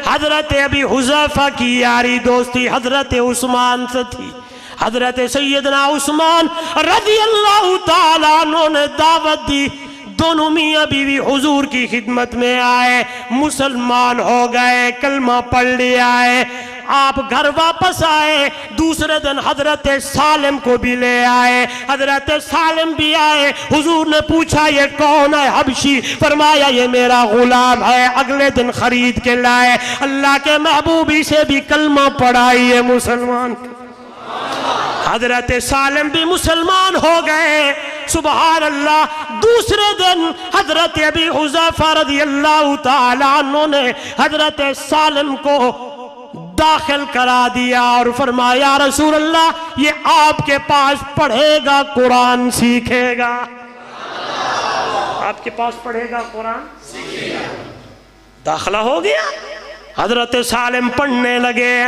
حضرت ابی حذیفہ کی یاری دوستی حضرت عثمان سے تھی. حضرت سیدنا عثمان رضی اللہ تعالیٰ عنہ نے دعوت دی. دونوں میاں بیوی حضور کی خدمت میں آئے, مسلمان ہو گئے, کلمہ پڑھ لیا ہے. آپ گھر واپس آئے. دوسرے دن حضرت سالم کو بھی لے آئے. حضرت سالم بھی آئے. حضور نے پوچھا یہ کون ہے؟ حبشی. فرمایا یہ میرا غلام ہے. اگلے دن خرید کے لائے. اللہ کے محبوبی سے بھی کلمہ پڑھائی ہے, مسلمان. حضرت سالم بھی مسلمان ہو گئے. سبحان اللہ. دوسرے دن حضرت ابی حذیفہ رضی اللہ تعالیٰ عنہ نے حضرت سالم کو داخل کرا دیا اور فرمایا رسول اللہ یہ آپ کے پاس پڑھے گا, قرآن سیکھے گا. آپ کے پاس پڑھے گا, قرآن سیکھے گا. داخلہ ہو گیا. حضرت سالم پڑھنے لگے.